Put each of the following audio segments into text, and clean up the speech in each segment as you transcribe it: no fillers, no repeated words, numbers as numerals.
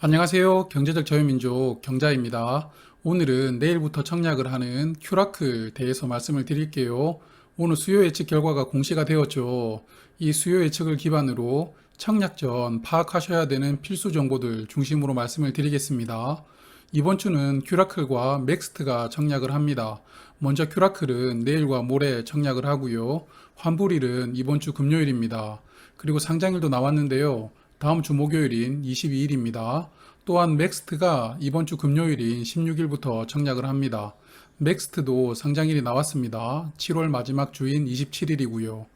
안녕하세요. 경제적 자유민족 경자입니다. 오늘은 내일부터 청약을 하는 큐라클 대해서 말씀을 드릴게요. 오늘 수요 예측 결과가 공시가 되었죠. 이 수요 예측을 기반으로 청약 전 파악하셔야 되는 필수 정보들 중심으로 말씀을 드리겠습니다. 이번 주는 큐라클과 맥스트가 청약을 합니다. 먼저 큐라클은 내일과 모레 청약을 하고요. 환불일은 이번 주 금요일입니다. 그리고 상장일도 나왔는데요. 다음 주 목요일인 22일입니다. 또한 맥스트가 이번 주 금요일인 16일부터 청약을 합니다. 맥스트도 상장일이 나왔습니다. 7월 마지막 주인 27일이고요.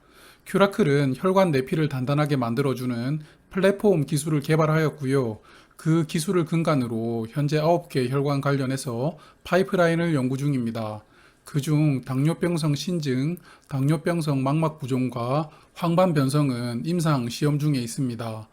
큐라클은 혈관 내피를 단단하게 만들어주는 플랫폼 기술을 개발하였고요. 그 기술을 근간으로 현재 9개 혈관 관련해서 파이프라인을 연구 중입니다. 그중 당뇨병성 신증, 당뇨병성 망막 부종과 황반 변성은 임상 시험 중에 있습니다.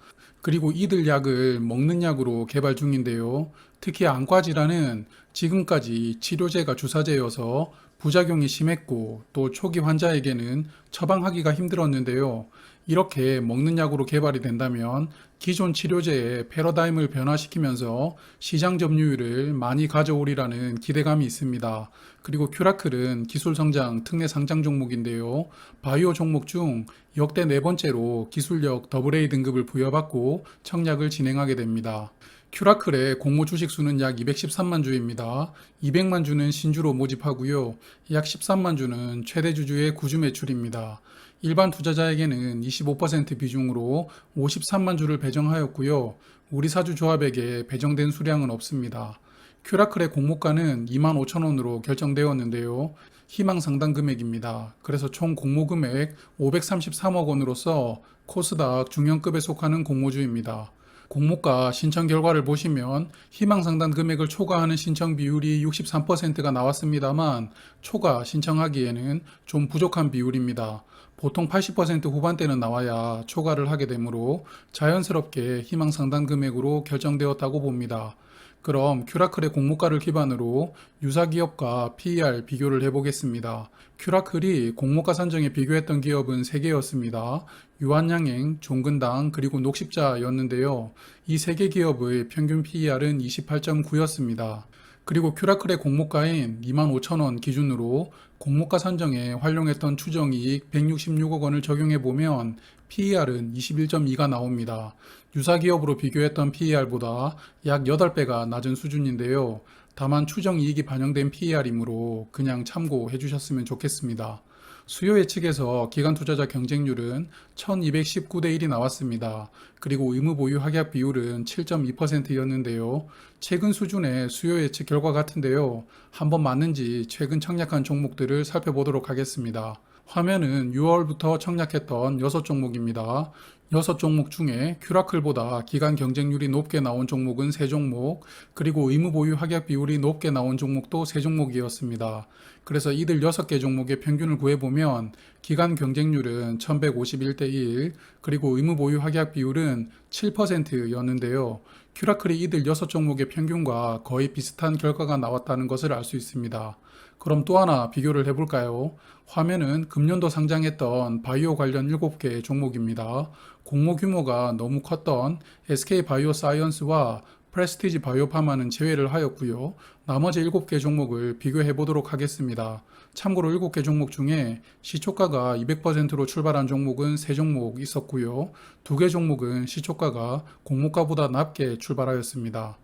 그리고 이들 약을 먹는 약으로 개발 중인데요. 특히 안과 질환은 지금까지 치료제가 주사제여서 부작용이 심했고 또 초기 환자에게는 처방하기가 힘들었는데요. 이렇게 먹는 약으로 개발이 된다면 기존 치료제의 패러다임을 변화시키면서 시장 점유율을 많이 가져오리라는 기대감이 있습니다. 그리고 큐라클은 기술 성장 특례 상장 종목인데요. 바이오 종목 중 역대 네 번째로 기술력 AA 등급을 부여받고 청약을 진행하게 됩니다. 큐라클의 공모 주식 수는 약 213만 주입니다. 200만 주는 신주로 모집하고요. 약 13만 주는 최대 주주의 구주 매출입니다. 일반 투자자에게는 25% 비중으로 53만 주를 배정하였고요. 우리 사주 조합에게 배정된 수량은 없습니다. 큐라클의 공모가는 2만 5천 원으로 결정되었는데요. 희망 상당 금액입니다. 그래서 총 공모 금액 533억 원으로서 코스닥 중형급에 속하는 공모주입니다. 공모가 신청 결과를 보시면 희망 상단 금액을 초과하는 신청 비율이 63%가 나왔습니다만 초과 신청하기에는 좀 부족한 비율입니다. 보통 80% 후반대는 나와야 초과를 하게 되므로 자연스럽게 희망 상단 금액으로 결정되었다고 봅니다. 그럼 큐라클의 공모가를 기반으로 유사 기업과 PER 비교를 해보겠습니다. 큐라클이 공모가 산정에 비교했던 기업은 3개였습니다. 유한양행, 종근당, 그리고 녹십자였는데요. 이 3개 기업의 평균 PER은 28.9였습니다. 그리고 큐라클의 공모가인 25,000원 기준으로 공모가 산정에 활용했던 추정이익 166억 원을 적용해보면 PER은 21.2가 나옵니다. 유사 기업으로 비교했던 PER보다 약 8배가 낮은 수준인데요. 다만 추정이익이 반영된 PER이므로 그냥 참고해 주셨으면 좋겠습니다. 수요 예측에서 기관 투자자 경쟁률은 1219대 1이 나왔습니다. 그리고 의무 보유 확약 비율은 7.2%였는데요. 최근 수준의 수요 예측 결과 같은데요. 한번 맞는지 최근 청약한 종목들을 살펴보도록 하겠습니다. 화면은 6월부터 청약했던 6종목입니다. 6종목 중에 큐라클보다 기간 경쟁률이 높게 나온 종목은 3종목, 그리고 의무 보유 확약 비율이 높게 나온 종목도 3종목이었습니다. 그래서 이들 6개 종목의 평균을 구해보면 기간 경쟁률은 1151대 1, 그리고 의무 보유 확약 비율은 7%였는데요. 큐라클이 이들 6종목의 평균과 거의 비슷한 결과가 나왔다는 것을 알 수 있습니다. 그럼 또 하나 비교를 해볼까요? 화면은 금년도 상장했던 바이오 관련 7개 종목입니다. 공모 규모가 너무 컸던 SK바이오사이언스와 프레스티지 바이오파마는 제외를 하였고요. 나머지 7개 종목을 비교해 보도록 하겠습니다. 참고로 7개 종목 중에 시초가가 200%로 출발한 종목은 3종목 있었고요. 2개 종목은 시초가가 공모가보다 낮게 출발하였습니다.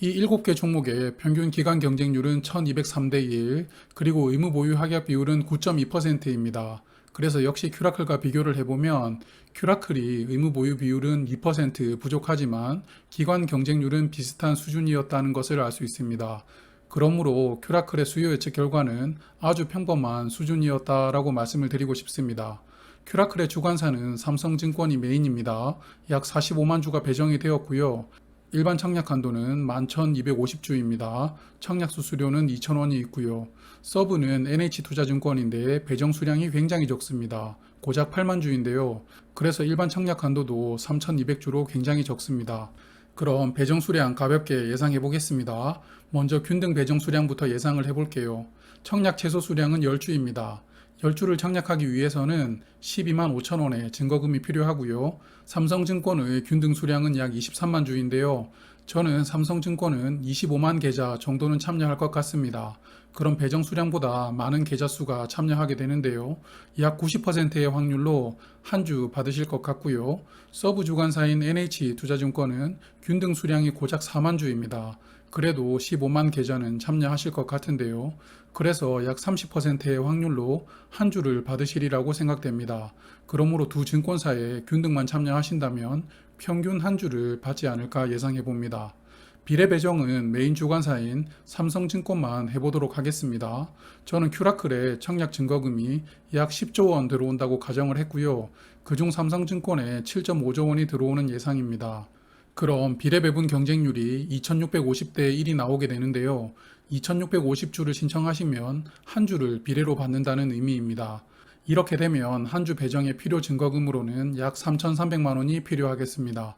이 7개 종목의 평균 기간 경쟁률은 1203대 1, 그리고 의무 보유 확약 비율은 9.2%입니다. 그래서 역시 큐라클과 비교를 해보면 큐라클이 의무 보유 비율은 2% 부족하지만 기관 경쟁률은 비슷한 수준이었다는 것을 알 수 있습니다. 그러므로 큐라클의 수요 예측 결과는 아주 평범한 수준이었다라고 말씀을 드리고 싶습니다. 큐라클의 주관사는 삼성증권이 메인입니다. 약 45만 주가 배정이 되었고요. 일반 청약 한도는 11,250주입니다. 청약 수수료는 2,000원이 있고요. 서브는 NH투자증권인데 배정 수량이 굉장히 적습니다. 고작 8만 주인데요. 그래서 일반 청약 한도도 3,200주로 굉장히 적습니다. 그럼 배정 수량 가볍게 예상해 보겠습니다. 먼저 균등 배정 수량부터 예상을 해볼게요. 청약 최소 수량은 10주입니다. 10주를 청약하기 위해서는 12만 5천 원의 증거금이 필요하고요. 삼성증권의 균등 수량은 약 23만 주인데요. 저는 삼성증권은 25만 계좌 정도는 참여할 것 같습니다. 그럼 배정 수량보다 많은 계좌 수가 참여하게 되는데요. 약 90%의 확률로 한 주 받으실 것 같고요. 서브 주관사인 NH투자증권은 균등 수량이 고작 4만 주입니다. 그래도 15만 계좌는 참여하실 것 같은데요. 그래서 약 30%의 확률로 한 주를 받으시리라고 생각됩니다. 그러므로 두 증권사에 균등만 참여하신다면 평균 한 주를 받지 않을까 예상해 봅니다. 비례 배정은 메인 주관사인 삼성증권만 해보도록 하겠습니다. 저는 큐라클의 청약 증거금이 약 10조 원 들어온다고 가정을 했고요. 그중 삼성증권에 7.5조 원이 들어오는 예상입니다. 그럼 비례 배분 경쟁률이 2650대 1이 나오게 되는데요. 2650주를 신청하시면 한 주를 비례로 받는다는 의미입니다. 이렇게 되면 한 주 배정의 필요 증거금으로는 약 3,300만 원이 필요하겠습니다.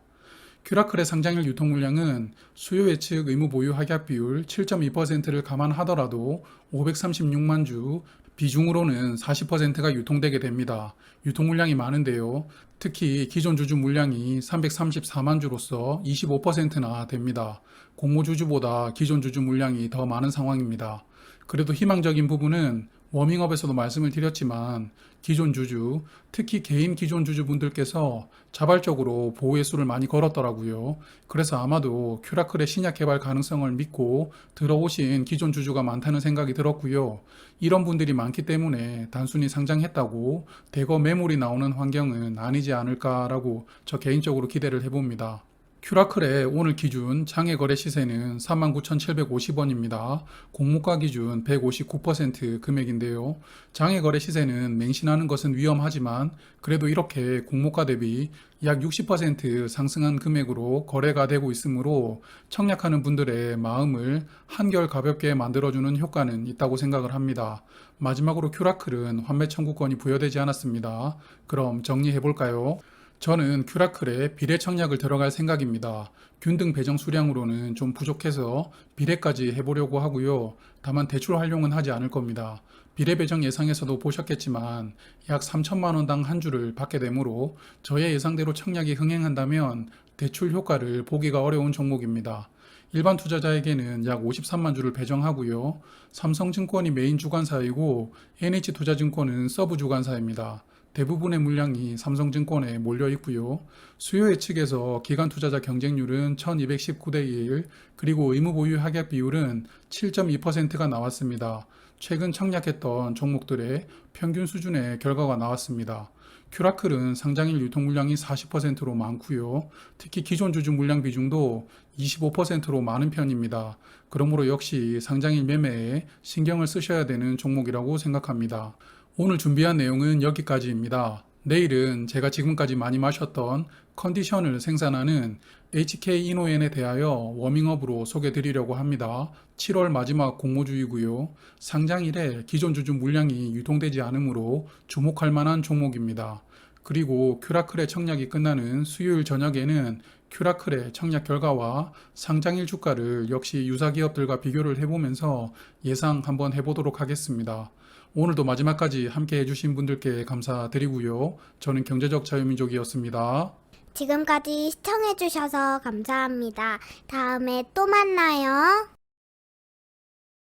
큐라클의 상장일 유통 물량은 수요 예측 의무 보유 확약 비율 7.2%를 감안하더라도 536만 주, 비중으로는 40%가 유통되게 됩니다. 유통 물량이 많은데요. 특히 기존 주주 물량이 334만 주로서 25%나 됩니다. 공모 주주보다 기존 주주 물량이 더 많은 상황입니다. 그래도 희망적인 부분은 워밍업에서도 말씀을 드렸지만 기존 주주, 특히 개인 기존 주주분들께서 자발적으로 보호의 수를 많이 걸었더라고요. 그래서 아마도 큐라클의 신약 개발 가능성을 믿고 들어오신 기존 주주가 많다는 생각이 들었고요. 이런 분들이 많기 때문에 단순히 상장했다고 대거 매물이 나오는 환경은 아니지 않을까라고 저 개인적으로 기대를 해봅니다. 큐라클의 오늘 기준 장외 거래 시세는 39,750원입니다. 공모가 기준 159% 금액인데요. 장외 거래 시세는 맹신하는 것은 위험하지만 그래도 이렇게 공모가 대비 약 60% 상승한 금액으로 거래가 되고 있으므로 청약하는 분들의 마음을 한결 가볍게 만들어주는 효과는 있다고 생각을 합니다. 마지막으로 큐라클은 환매 청구권이 부여되지 않았습니다. 그럼 정리해 볼까요? 저는 큐라클에 비례 청약을 들어갈 생각입니다. 균등 배정 수량으로는 좀 부족해서 비례까지 해보려고 하고요. 다만 대출 활용은 하지 않을 겁니다. 비례 배정 예상에서도 보셨겠지만 약 3천만 원당 한 주를 받게 되므로 저의 예상대로 청약이 흥행한다면 대출 효과를 보기가 어려운 종목입니다. 일반 투자자에게는 약 53만 주를 배정하고요. 삼성증권이 메인 주관사이고 NH투자증권은 서브 주관사입니다. 대부분의 물량이 삼성증권에 몰려 있고요. 수요 예측에서 기관 투자자 경쟁률은 1219대 1, 그리고 의무 보유 합약 비율은 7.2%가 나왔습니다. 최근 청약했던 종목들의 평균 수준의 결과가 나왔습니다. 큐라클은 상장일 유통 물량이 40%로 많고요. 특히 기존 주주 물량 비중도 25%로 많은 편입니다. 그러므로 역시 상장일 매매에 신경을 쓰셔야 되는 종목이라고 생각합니다. 오늘 준비한 내용은 여기까지입니다. 내일은 제가 지금까지 많이 마셨던 컨디션을 생산하는 HK이노엔에 대하여 워밍업으로 소개 드리려고 합니다. 7월 마지막 공모주이고요. 상장일에 기존 주주 물량이 유통되지 않으므로 주목할 만한 종목입니다. 그리고 큐라클의 청약이 끝나는 수요일 저녁에는 큐라클의 청약 결과와 상장일 주가를 역시 유사 기업들과 비교를 해보면서 예상 한번 해보도록 하겠습니다. 오늘도 마지막까지 함께 해주신 분들께 감사드리고요. 저는 경제적 자유민족이었습니다. 지금까지 시청해주셔서 감사합니다. 다음에 또 만나요.